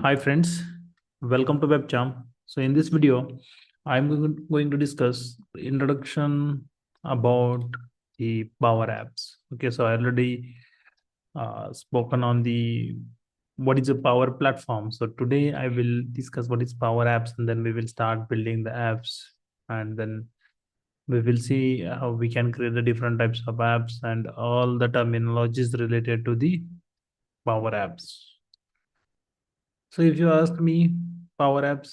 Hi friends, welcome to WebChamp. So in this video, I'm going to discuss the introduction about the Power Apps. Okay, so I already spoken on the what is a Power Platform. So today I will discuss what is Power Apps, and then we will start building the apps, and then we will see how we can create the different types of apps and all the terminologies related to the Power Apps. So if you ask me, Power Apps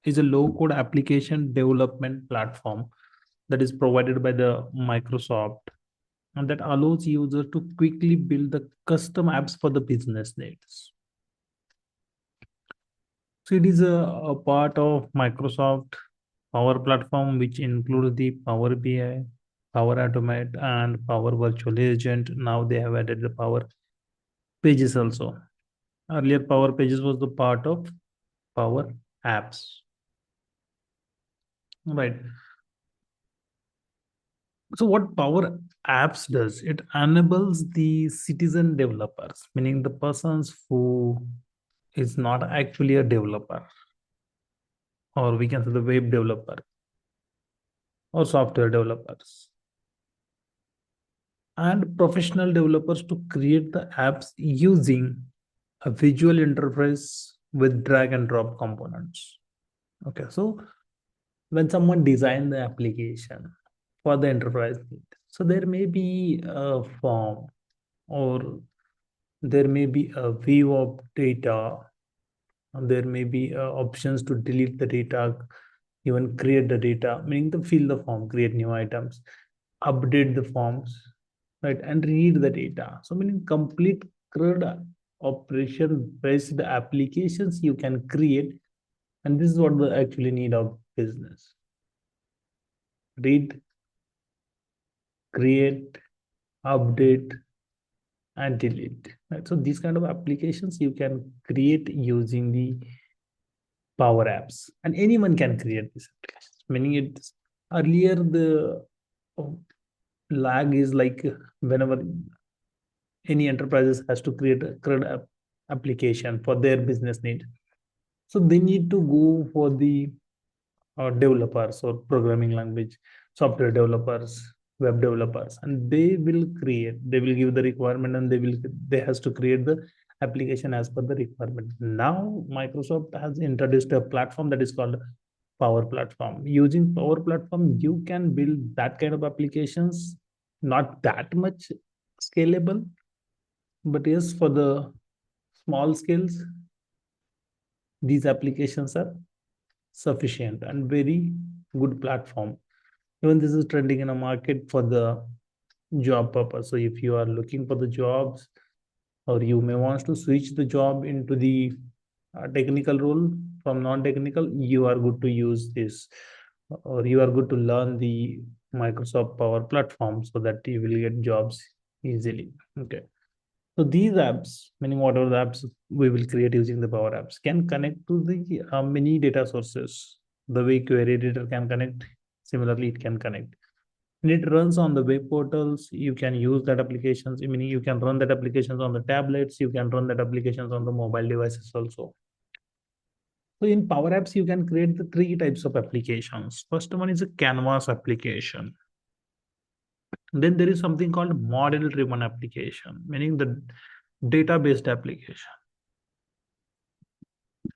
is a low code application development platform that is provided by the Microsoft and that allows users to quickly build the custom apps for the business needs. So it is a part of Microsoft Power Platform, which includes the Power BI, Power Automate, and Power Virtual Agent. Now they have added the Power Pages also. Earlier, Power Pages was the part of Power Apps. Right. So what Power Apps does, it enables the citizen developers, meaning the persons who is not actually a developer, or we can say the web developer or software developers, and professional developers to create the apps using a visual interface with drag and drop components. Okay, so when someone design the application for the enterprise need, so there may be a form or there may be a view of data, and there may be options to delete the data, even create the data, meaning to fill the form, create new items, update the forms, right, and read the data. So meaning complete CRUD operation based applications you can create, and this is what the actually need of business. Read, create, update, and delete. Right? So these kind of applications you can create using the Power Apps, and anyone can create these applications. Meaning it's earlier the uh, lag is like whenever any enterprises has to create a CRUD application for their business need, so they need to go for the developers or programming language, software developers, web developers, and they will give the requirement, and they has to create the application as per the requirement. Now Microsoft has introduced a platform that is called Power Platform. Using Power Platform, you can build that kind of applications, not that much scalable, but yes, for the small scales, these applications are sufficient and very good platform. Even this is trending in a market for the job purpose. So if you are looking for the jobs, or you may want to switch the job into the technical role from non-technical, you are good to use this, or you are good to learn the Microsoft Power Platform so that you will get jobs easily. Okay. So these apps, meaning whatever the apps we will create using the Power Apps, can connect to the many data sources. The way query editor can connect, similarly it can connect. And it runs on the web portals. You can use that applications. Meaning you can run that applications on the tablets. You can run that applications on the mobile devices also. So in Power Apps, you can create the three types of applications. First one is a canvas application. Then there is something called model driven application, meaning the database application.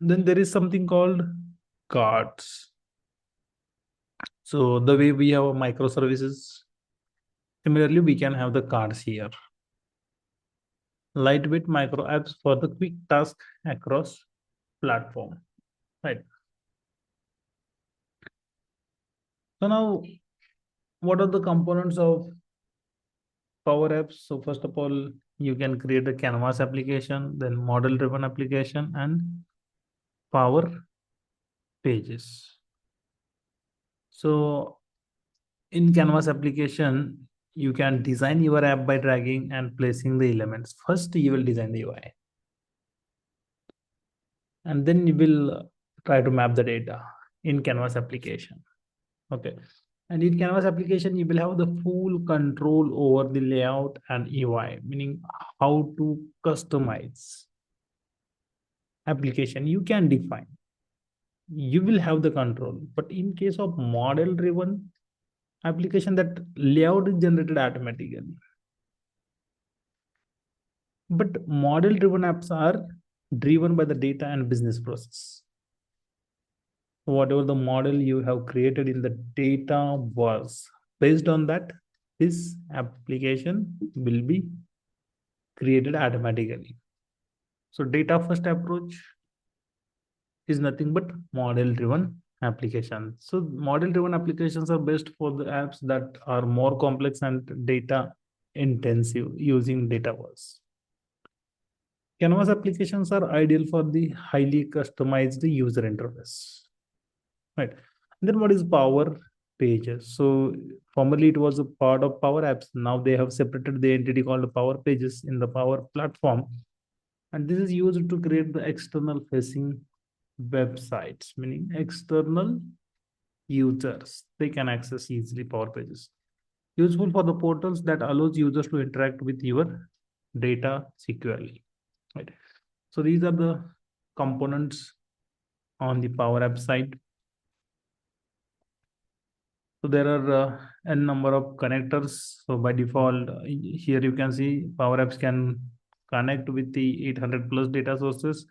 Then there is something called cards. So the way we have microservices, similarly we can have the cards here. Lightweight micro apps for the quick task across platform. Right. So now, what are the components of Power Apps? So first of all, you can create a canvas application, then model driven application, and Power Pages. So in canvas application, you can design your app by dragging and placing the elements. First you will design the UI, and then you will try to map the data in canvas application. Okay. And in canvas application you will have the full control over the layout and UI, meaning how to customize. application you can define, you will have the control. But in case of model driven application, that layout is generated automatically. But model driven apps are driven by the data and business process. Whatever the model you have created in the data was based on that, this application will be created automatically. So data first approach is nothing but model driven application. So model driven applications are best for the apps that are more complex and data intensive using Dataverse. Canvas applications are ideal for the highly customized user interface. Right. And then what is Power Pages? So formerly it was a part of Power Apps. Now they have separated the entity called Power Pages in the Power Platform. And this is used to create the external facing websites, meaning external users. They can access easily Power Pages. Useful for the portals that allows users to interact with your data securely. Right. So these are the components on the Power App side. So there are n number of connectors. So by default, here you can see Power Apps can connect with the 800 plus data sources.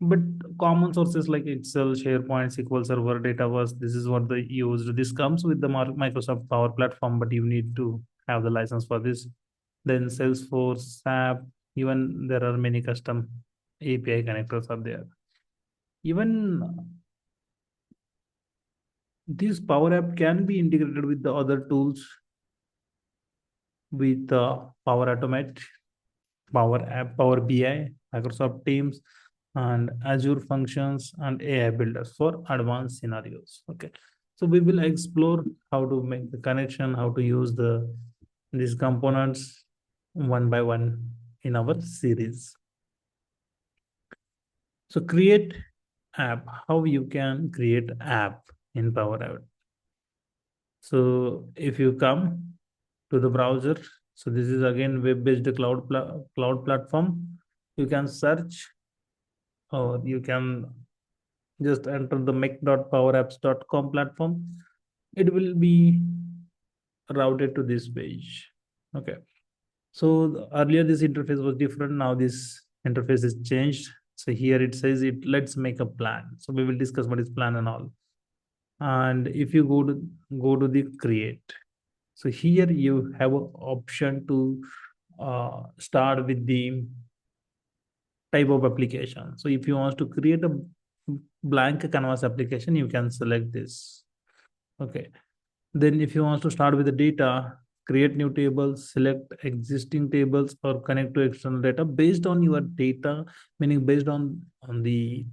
But common sources like Excel, SharePoint, SQL Server, Dataverse, this is what they used. This comes with the Microsoft Power Platform, but you need to have the license for this. Then Salesforce, SAP, even there are many custom API connectors are there. Even this Power App can be integrated with the other tools with Power Automate, Power App, Power BI, Microsoft Teams, and Azure Functions and AI builders for advanced scenarios. Okay, so we will explore how to make the connection, how to use these components one by one in our series. So create app. How you can create app in Power App? So if you come to the browser, so this is again web-based cloud platform. You can search, or you can just enter the make.powerapps.com platform. It will be routed to this page. Okay. So earlier this interface was different. Now this interface is changed. So here it says it. Let's make a plan. So we will discuss what is plan and all. And if you go to the create, so here you have an option to start with the type of application. So if you want to create a blank canvas application, you can select this. Okay. Then if you want to start with the data, create new tables, select existing tables or connect to external data based on your data, meaning based on the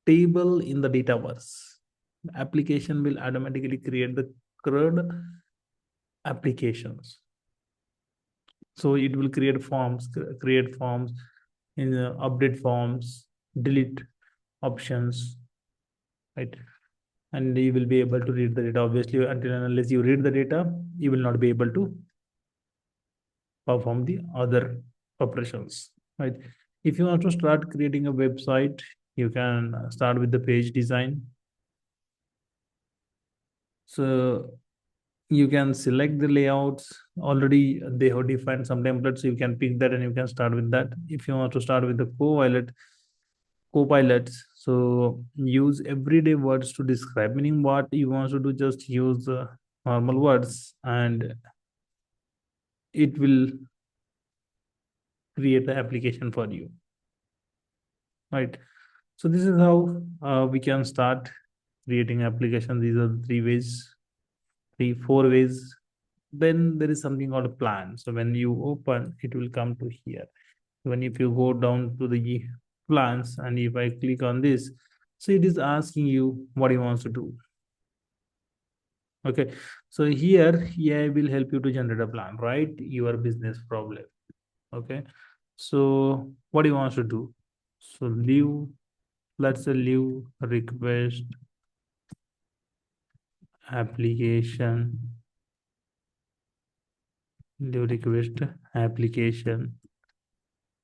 table in the Dataverse. The application will automatically create the CRUD applications. So it will create forms in update forms, delete options, right? And you will be able to read the data. Obviously, until and unless you read the data, you will not be able to perform the other operations, right? If you want to start creating a website, you can start with the page design. So you can select the layouts. Already they have defined some templates, so you can pick that and you can start with that. If you want to start with the copilots, so use everyday words to describe, meaning what you want to do, just use normal words and it will create the application for you, right? So this is how we can start creating application. These are the three ways, three four ways. Then there is something called a plan. So when you open, it will come to here. When if you go down to the plans and if I click on this, so it is asking you what you want to do. Okay, so here AI will help you to generate a plan, right? Your business problem. Okay, so what do you want to do? So leave, let's say leave request application, leave request application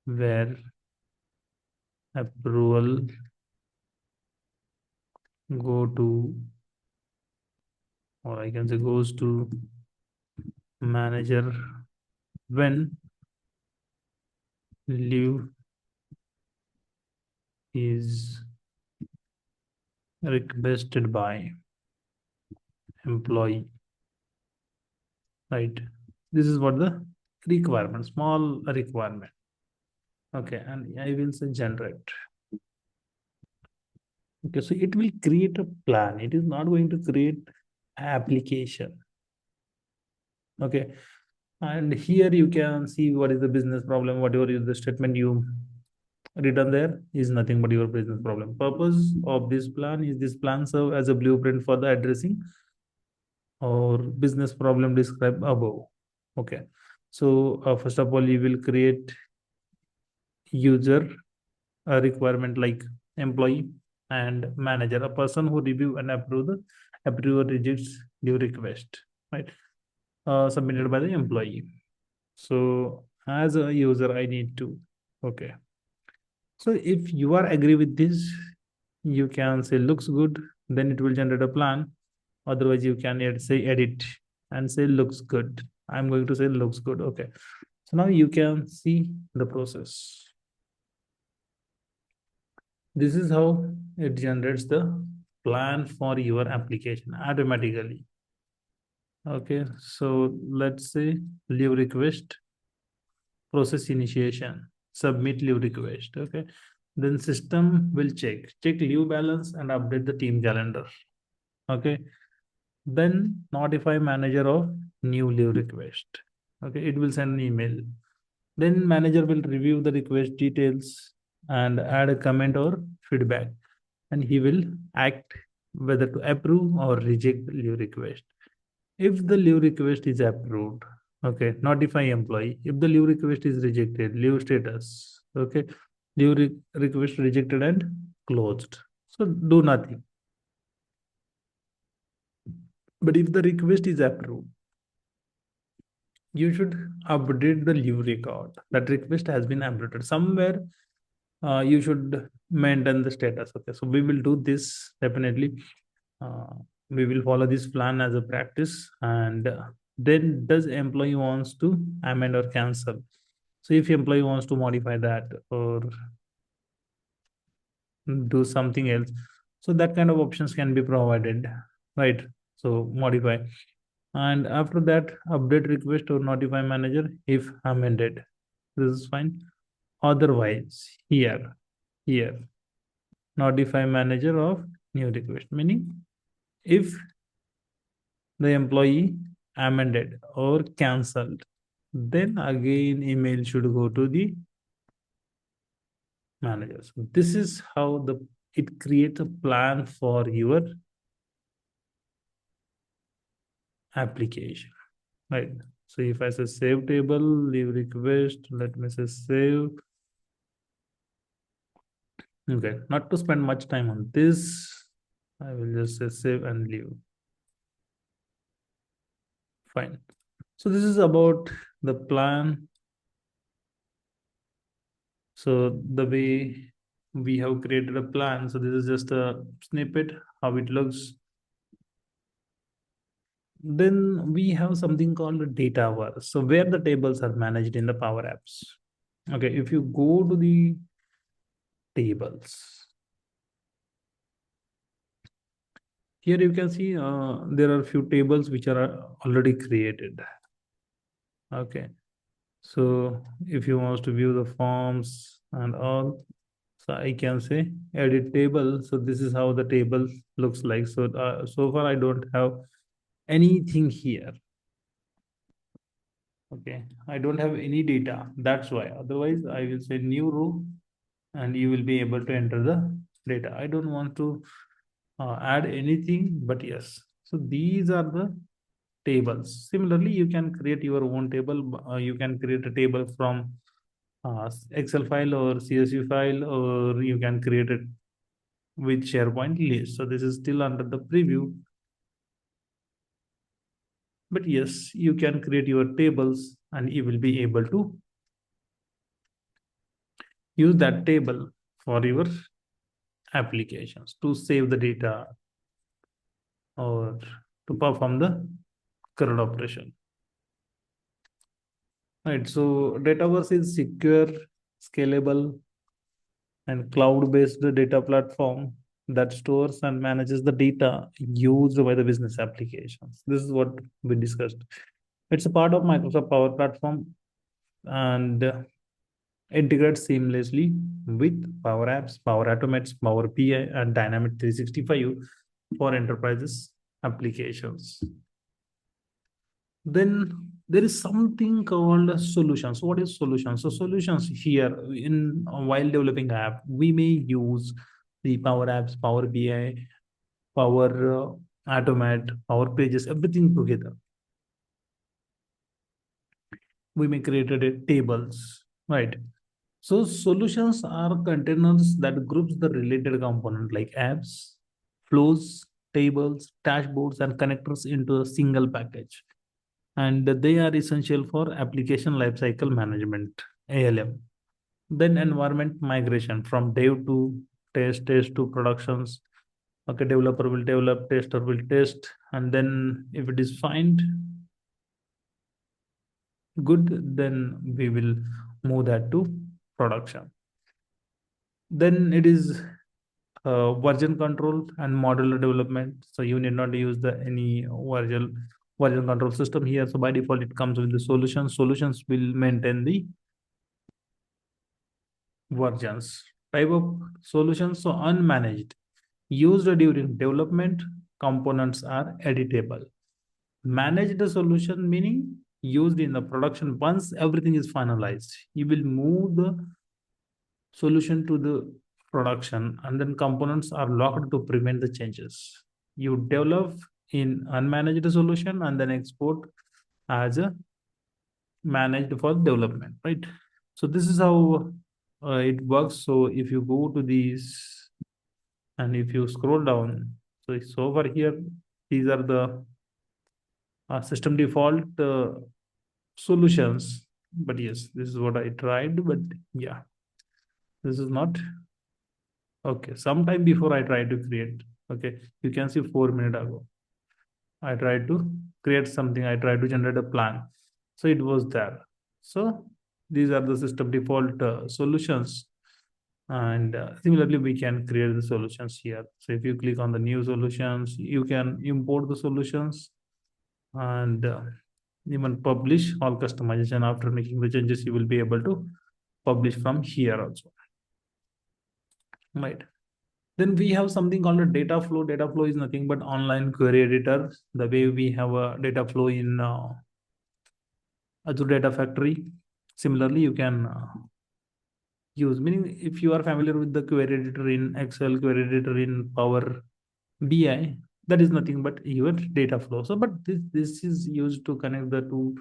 where approval go to, or I can say goes to manager when leave is requested by employee, right? This is what the requirement, small requirement. Okay, and I will say generate. Okay, so it will create a plan. It is not going to create application. Okay, and here you can see what is the business problem. Whatever is the statement you written there is nothing but your business problem. Purpose of this plan is this plan serve as a blueprint for the addressing or business problem described above. Okay, so first of all, you will create user a requirement like employee and manager, a person who review and approve the approve or rejects your request, right? Submitted by the employee. So as a user, I need to, okay. So if you are agree with this, you can say looks good, then it will generate a plan. Otherwise, you can say edit and say looks good. I'm going to say looks good. Okay. So now you can see the process. This is how it generates the plan for your application automatically. Okay. So let's say leave request, process initiation, submit leave request. Okay. Then system will check leave balance and update the team calendar. Okay. Then notify manager of new leave request. Okay. It will send an email. Then manager will review the request details and add a comment or feedback. And he will act whether to approve or reject the leave request. If the leave request is approved, okay, notify employee. If the leave request is rejected, leave status, okay, request rejected and closed. So do nothing. But if the request is approved, you should update the leave record. That request has been updated. Somewhere you should maintain the status. Okay, so we will do this definitely. Uh, we will follow this plan as a practice. And then does employee wants to amend or cancel? So if employee wants to modify that or do something else, so that kind of options can be provided, right? So modify. And after that, update request or notify manager if amended. This is fine. Otherwise, here, notify manager of new request, meaning if the employee amended or cancelled, then again email should go to the manager. So this is how the it creates a plan for your application, right? So if I say save table, leave request, let me say save. Okay, not to spend much time on this, I will just say save and leave. Fine. So this is about the plan. So the way we have created a plan. So this is just a snippet how it looks. Then we have something called Dataverse. So where the tables are managed in the Power Apps. Okay, if you go to the tables, here you can see there are a few tables which are already created. Okay, so if you want to view the forms and all, so I can say edit table. So this is how the table looks like. So so far I don't have anything here. Okay, I don't have any data. That's why. Otherwise, I will say new row and you will be able to enter the data. I don't want to add anything, but yes. So these are the tables. Similarly, you can create your own table. You can create a table from Excel file or CSV file, or you can create it with SharePoint list. So this is still under the preview. But yes, you can create your tables and you will be able to use that table for your applications to save the data or to perform the current operation. Right. So Dataverse is secure, scalable, and cloud-based data platform that stores and manages the data used by the business applications. This is what we discussed. It's a part of Microsoft Power Platform and integrates seamlessly with Power Apps, Power Automates, Power BI, and Dynamic 365 for enterprises applications. Then there is something called solutions. What is solutions? So solutions here in while developing app, we may use the Power Apps, Power BI, Power Automate, Power Pages, everything together. We may create tables, right? So solutions are containers that groups the related component like apps, flows, tables, dashboards, and connectors into a single package. And they are essential for application lifecycle management, ALM. Then environment migration from dev to test to productions. Okay, developer will develop, tester will test, and then if it is fine, good, then we will move that to production. Then it is version control and modular development. So you need not use the any version control system here. So by default, it comes with the solutions. Solutions will maintain the versions. Type of solutions, so unmanaged. Used during development, components are editable. Managed solution meaning used in the production once everything is finalized. You will move the solution to the production and then components are locked to prevent the changes. You develop in unmanaged solution and then export as a managed for development, right? So this is how it works. So if you go to these and if you scroll down, so it's over here. These are the system default solutions. But yes, this is what I tried. But yeah, this is not okay. Sometime before I tried to create. Okay, you can see 4 minutes ago. I tried to create something. I tried to generate a plan. So it was there. So these are the system default solutions. And similarly, we can create the solutions here. So if you click on the new solutions, you can import the solutions and even publish all customization. After making the changes, you will be able to publish from here also. Right. Then we have something called a data flow. Data flow is nothing but online query editor. The way we have a data flow in Azure Data Factory. Similarly, you can use, meaning if you are familiar with the query editor in Excel, query editor in Power BI, that is nothing but your data flow. So, but this is used to connect the two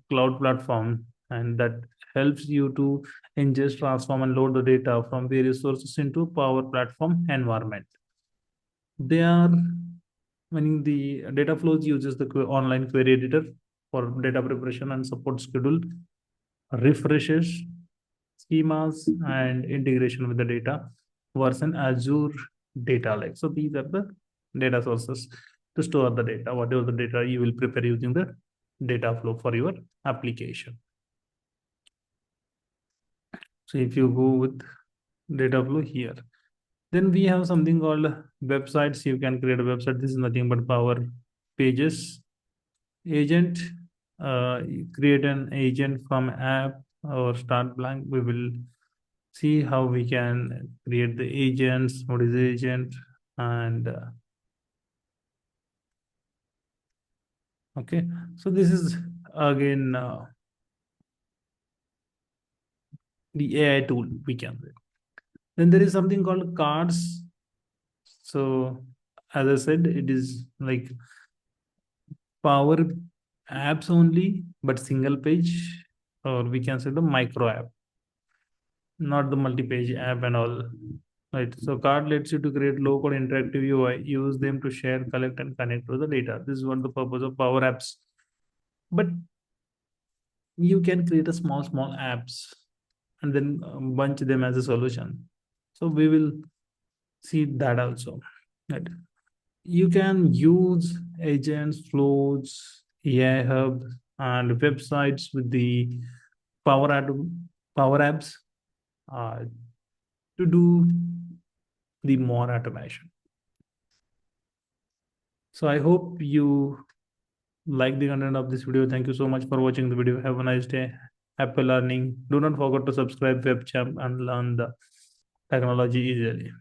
cloud platform, and that helps you to ingest, transform, and load the data from various sources into Power Platform environment. They are, meaning the data flows uses the online query editor for data preparation and support schedule, refreshes, schemas, and integration with the data version Azure data lake. So these are the data sources to store the data. Whatever the data you will prepare using the data flow for your application. So if you go with data flow here, then we have something called websites. You can create a website. This is nothing but Power Pages agent. Create an agent from app or start blank. We will see how we can create the agents. What is the agent? And okay, so this is again the AI tool we can say. Then there is something called cards. So as I said, it is like Power Apps only, but single page, or we can say the micro app, not the multi-page app and all. Right. So card lets you to create low-code interactive UI, use them to share, collect, and connect to the data. This is what the purpose of Power Apps. But you can create a small apps and then bunch them as a solution. So we will see that also. Right. You can use agents, flows, AI hub, and websites with the Power Power Apps uh, to do the more automation. So I hope you like the content of this video. Thank you so much for watching the video. Have a nice day. Happy learning. Do not forget to subscribe webcam and learn the technology easily.